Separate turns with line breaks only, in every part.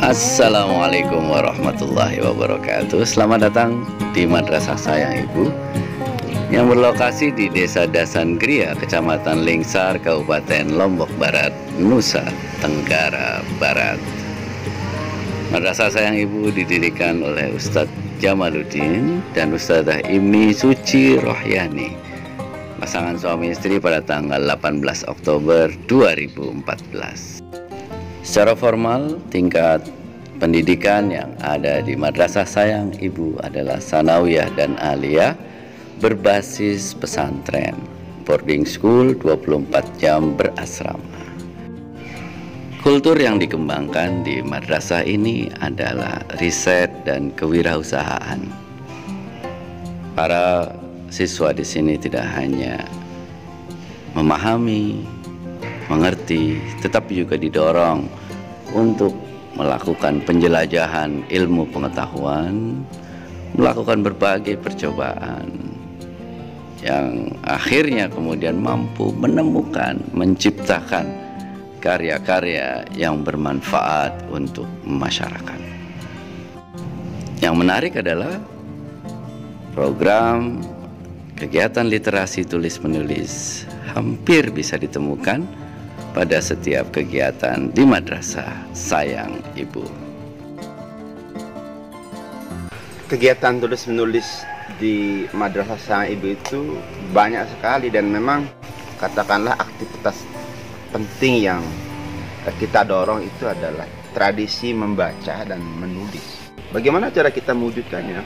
Assalamualaikum warahmatullahi wabarakatuh. Selamat datang di Madrasah Sayang Ibu yang berlokasi di Desa Dasan Gria, Kecamatan Lingsar, Kabupaten Lombok Barat, Nusa Tenggara Barat. Madrasah Sayang Ibu didirikan oleh Ustadz Jamaluddin dan Ustadzah Imni Suci Rohyani, pasangan suami istri, pada tanggal 18 Oktober 2014. Secara formal, tingkat pendidikan yang ada di Madrasah Sayang Ibu adalah Sanawiyah dan Aliyah berbasis pesantren, boarding school 24 jam berasrama. Kultur yang dikembangkan di madrasah ini adalah riset dan kewirausahaan. Para siswa di sini tidak hanya memahami, mengerti, tetapi juga didorong untuk melakukan penjelajahan ilmu pengetahuan, melakukan berbagai percobaan yang akhirnya kemudian mampu menemukan, menciptakan karya-karya yang bermanfaat untuk masyarakat. Yang menarik adalah program kegiatan literasi tulis-menulis hampir bisa ditemukan pada setiap kegiatan di Madrasah Sayang Ibu.
Kegiatan tulis-menulis di Madrasah Sayang Ibu itu banyak sekali, dan memang katakanlah aktivitas penting yang kita dorong itu adalah tradisi membaca dan menulis. Bagaimana cara kita mewujudkannya?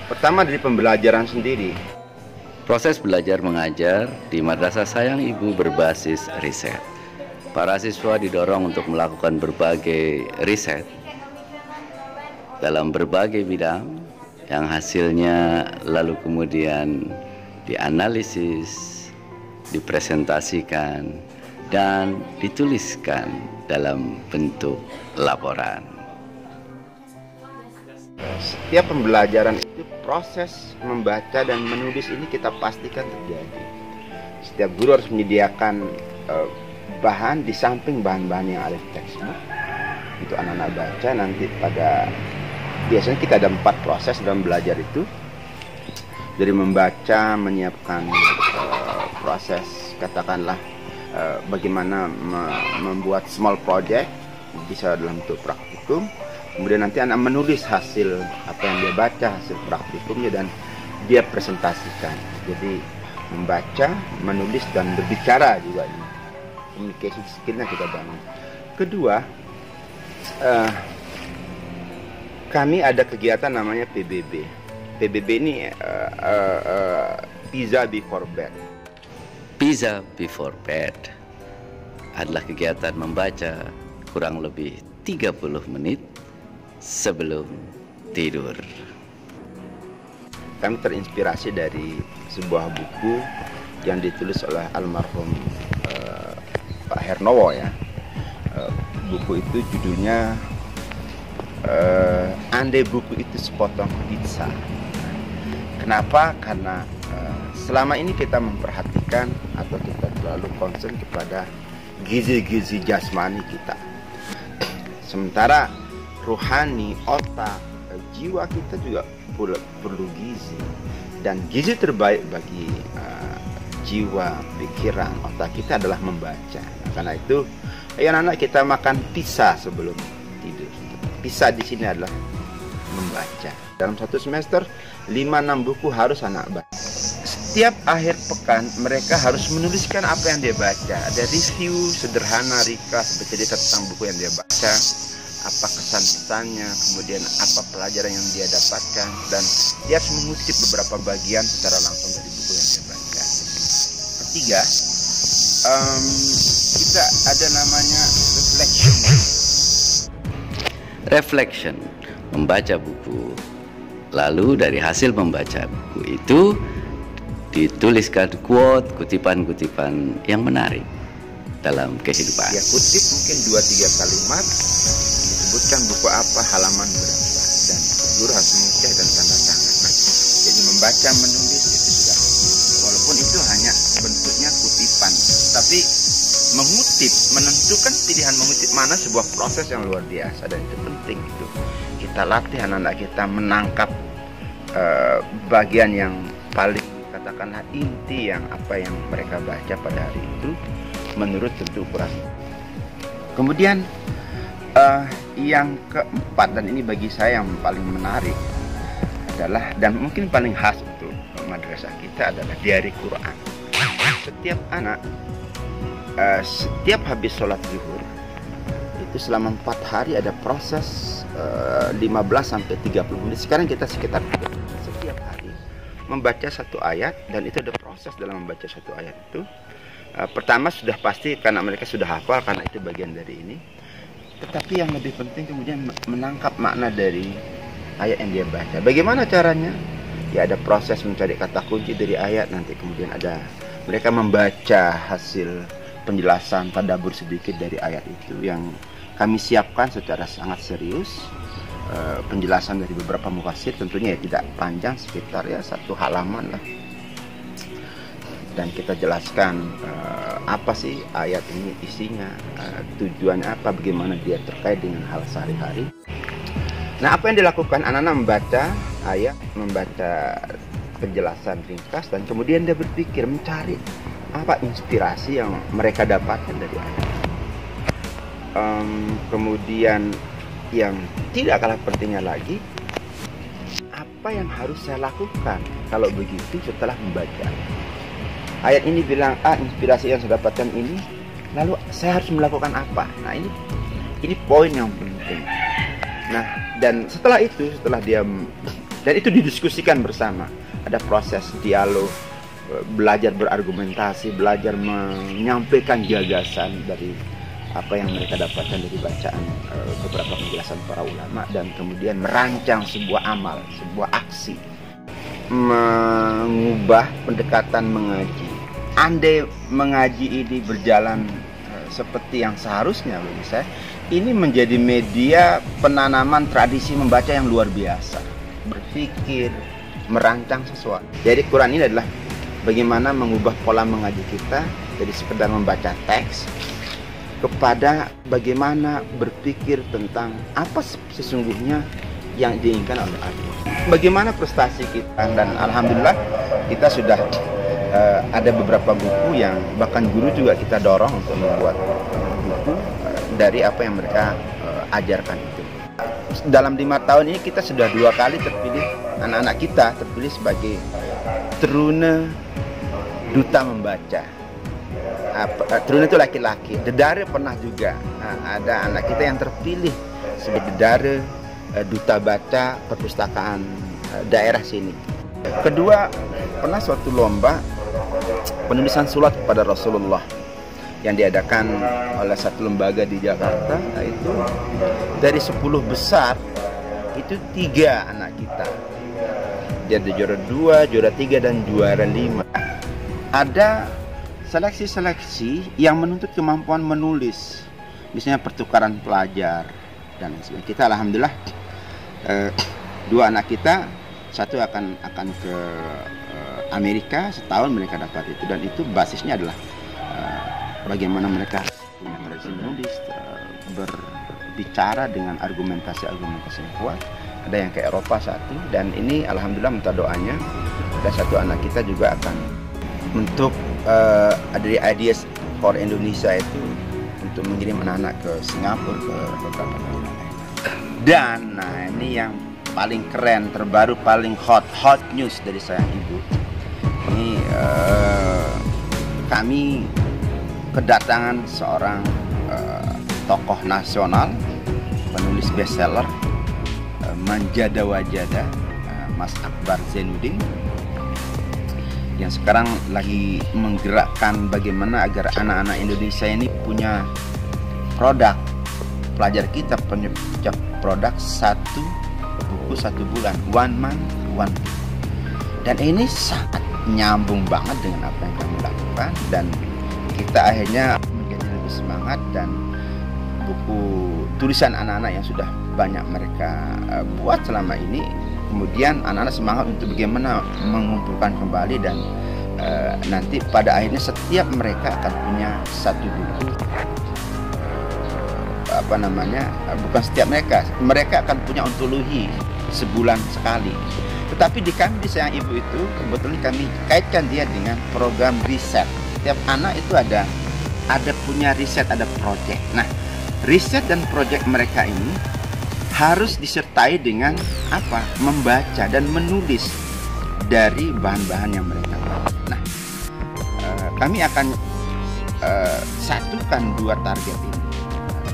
Pertama, dari pembelajaran sendiri.
Proses belajar mengajar di Madrasah Sayang Ibu berbasis riset. Para siswa didorong untuk melakukan berbagai riset dalam berbagai bidang yang hasilnya lalu kemudian dianalisis, dipresentasikan, dan dituliskan dalam bentuk laporan.
Setiap pembelajaran itu proses membaca dan menulis ini kita pastikan terjadi. Setiap guru harus menyediakan bahan di samping bahan-bahan yang ada di textbook untuk anak-anak baca. Nanti biasanya kita ada 4 proses dalam belajar itu, dari membaca, menyiapkan proses katakanlah bagaimana membuat small project, bisa dalam bentuk praktikum. Kemudian nanti anak menulis hasil apa yang dia baca, hasil praktikumnya, dan dia presentasikan. Jadi membaca, menulis, dan berbicara juga ini. Communication skillnya kita bangun. Kedua, kami ada kegiatan namanya PBB. PBB ini Pizza Before Bed.
Pizza Before Bed adalah kegiatan membaca kurang lebih 30 menit sebelum tidur.
Kami terinspirasi dari sebuah buku yang ditulis oleh almarhum Pak Hernowo ya. Buku itu judulnya Andai Buku Itu Sepotong Pizza. Kenapa? Karena selama ini kita memperhatikan atau kita terlalu concern kepada gizi-gizi jasmani kita, sementara rohani, otak, jiwa kita juga perlu gizi. Dan gizi terbaik bagi jiwa, pikiran, otak kita adalah membaca. Nah, karena itu, ayo anak-anak kita makan pizza sebelum tidur. Pizza di sini adalah membaca. Dalam satu semester 5-6 buku harus anak baca. Setiap akhir pekan mereka harus menuliskan apa yang dia baca. Ada review sederhana, ringkas, bercerita tentang buku yang dia baca, apa kesan-pesannya, kemudian apa pelajaran yang dia dapatkan, dan dia harus mengutip beberapa bagian secara langsung dari buku yang dia baca. Ketiga, kita ada namanya reflection, membaca buku. Lalu dari hasil membaca buku itu dituliskan quote, kutipan-kutipan yang menarik dalam kehidupan. Ya, kutip mungkin 2-3 kalimat, sebutkan buku apa, halaman berapa, dan guru harus mengecek dan tanda tangan. Nah, jadi membaca, menulis itu sudah, walaupun itu hanya bentuknya kutipan, tapi mengutip, menentukan pilihan mengutip mana sebuah proses yang luar biasa, dan itu penting gitu. Kita latih anak-anak kita menangkap bagian yang paling, katakanlah inti, yang apa yang mereka baca pada hari itu menurut tentu ukuran. Kemudian yang keempat, dan ini bagi saya yang paling menarik adalah, dan mungkin paling khas untuk madrasah kita, adalah diari Quran. Setiap anak setiap habis sholat zuhur itu selama 4 hari ada proses 15 sampai 30 menit. Sekarang kita sekitar setiap hari membaca satu ayat, dan itu ada proses dalam membaca satu ayat itu. Pertama sudah pasti karena mereka sudah hafal, karena itu bagian dari ini. Tetapi yang lebih penting kemudian menangkap makna dari ayat yang dia baca. Bagaimana caranya? Ya ada proses mencari kata kunci dari ayat, nanti kemudian ada mereka membaca hasil penjelasan tadabbur sedikit dari ayat itu yang kami siapkan secara sangat serius. Penjelasan dari beberapa mufassir, tentunya ya tidak panjang, sekitar ya 1 halaman lah, dan kita jelaskan apa sih ayat ini isinya, tujuannya apa, bagaimana dia terkait dengan hal sehari-hari. Nah, apa yang dilakukan, anak-anak membaca ayat, membaca penjelasan ringkas, dan kemudian dia berpikir mencari apa inspirasi yang mereka dapatkan dari ayat. Kemudian yang tidak kalah pentingnya lagi, apa yang harus saya lakukan kalau begitu setelah membaca ayat ini. Bilang, inspirasi yang saya dapatkan ini, lalu saya harus melakukan apa? Nah, ini poin yang penting. Nah, dan setelah dia, dan itu didiskusikan bersama, ada proses dialog, belajar berargumentasi, belajar menyampaikan gagasan dari apa yang mereka dapatkan dari bacaan beberapa penjelasan para ulama, dan kemudian merancang sebuah amal, sebuah aksi, mengubah pendekatan mengaji. Andai mengaji ini berjalan seperti yang seharusnya, bagi saya ini menjadi media penanaman tradisi membaca yang luar biasa, berpikir, merancang sesuatu. Jadi Quran ini adalah bagaimana mengubah pola mengaji kita dari sekedar membaca teks kepada bagaimana berpikir tentang apa sesungguhnya yang diinginkan oleh Allah. Bagaimana prestasi kita, dan alhamdulillah kita sudah ada beberapa buku yang bahkan guru juga kita dorong untuk membuat buku dari apa yang mereka ajarkan itu. Dalam 5 tahun ini kita sudah 2 kali terpilih, anak-anak kita terpilih sebagai teruna duta membaca. Teruna itu laki-laki. Dedara pernah juga, ada anak kita yang terpilih sebagai dedara duta baca perpustakaan daerah sini. Kedua, pernah suatu lomba penulisan surat kepada Rasulullah yang diadakan oleh satu lembaga di Jakarta. Itu dari 10 besar itu 3 anak kita. Dia ada juara 2, juara 3, dan juara 5. Ada seleksi-seleksi yang menuntut kemampuan menulis, misalnya pertukaran pelajar dan sebagainya. Kita alhamdulillah 2 anak kita, satu akan ke Amerika setahun, mereka dapat itu, dan itu basisnya adalah bagaimana mereka punya tradisi menulis, berbicara dengan argumentasi yang kuat. Ada yang ke Eropa satu, dan ini alhamdulillah minta doanya, ada satu anak kita juga akan untuk dari Ideas for Indonesia itu untuk mengirim anak-anak ke Singapura, ke beberapa negara. Dan nah ini yang paling keren, terbaru, paling hot news dari saya ibu. Ini kami kedatangan seorang tokoh nasional, penulis bestseller, Manjada Wajada, Mas Akbar Zainuddin, yang sekarang lagi menggerakkan bagaimana agar anak-anak Indonesia ini punya produk. Pelajar kita punya produk 1 buku 1 bulan, 1 month 1 book. Dan ini sangat nyambung banget dengan apa yang kami lakukan, dan kita akhirnya menjadi lebih semangat, dan buku tulisan anak-anak yang sudah banyak mereka buat selama ini, kemudian anak-anak semangat untuk bagaimana mengumpulkan kembali dan nanti pada akhirnya setiap mereka akan punya satu buku, bukan setiap mereka akan punya ontologi sebulan sekali. Tetapi di kami di Sayang Ibu itu kebetulan kami kaitkan dia dengan program riset. Setiap anak itu ada punya riset, ada proyek. Nah, riset dan proyek mereka ini harus disertai dengan membaca dan menulis dari bahan-bahan yang mereka baca. Nah, kami akan satukan dua target ini,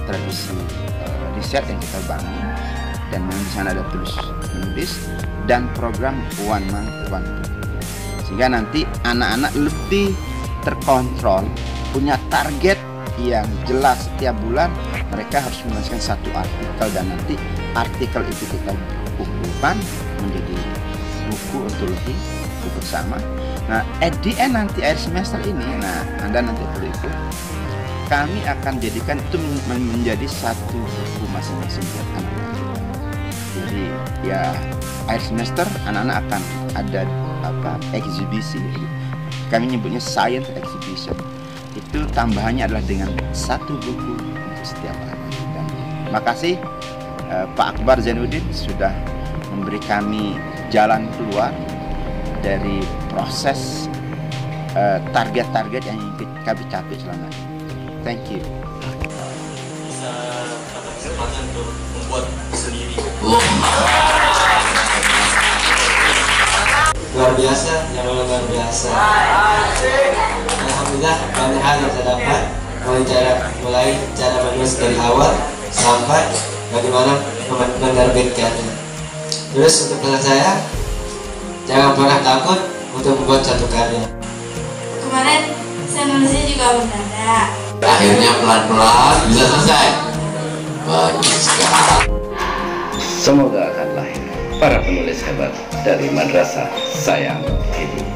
tradisi riset yang kita bangun dan di sana ada tulis menulis dan program one month one book, sehingga nanti anak-anak lebih terkontrol, punya target yang jelas. Setiap bulan mereka harus menuliskan satu artikel dan nanti artikel itu kita kumpulkan menjadi buku ontologi, buku bersama. Nah, at the end nanti akhir semester ini, Anda nanti perlu ikut, kami akan jadikan itu menjadi satu buku masing-masing buat anak-anak. Jadi ya akhir semester anak-anak akan ada eksibisi, kami nyebutnya science exhibition. Itu tambahannya adalah dengan satu buku untuk setiap anak. Dan makasih Pak Akbar Zainuddin sudah memberi kami jalan keluar dari proses target-target yang kami capai selama ini. Thank you.
Bisa dapat kesempatan untuk membuat sendiri. Luar biasa, yang luar biasa. Alhamdulillah banyak hal yang saya dapat, mulai cara menulis dari awal sampai bagaimana menerbitkannya. Terus untuk pesan saya, jangan pernah takut untuk membuat satu karya.
Kemarin saya nulisnya juga mendadak.
Akhirnya pelan-pelan bisa selesai. Bagus sekali.
Semoga akan lahir para penulis hebat dari Madrasah Sayang Ibu.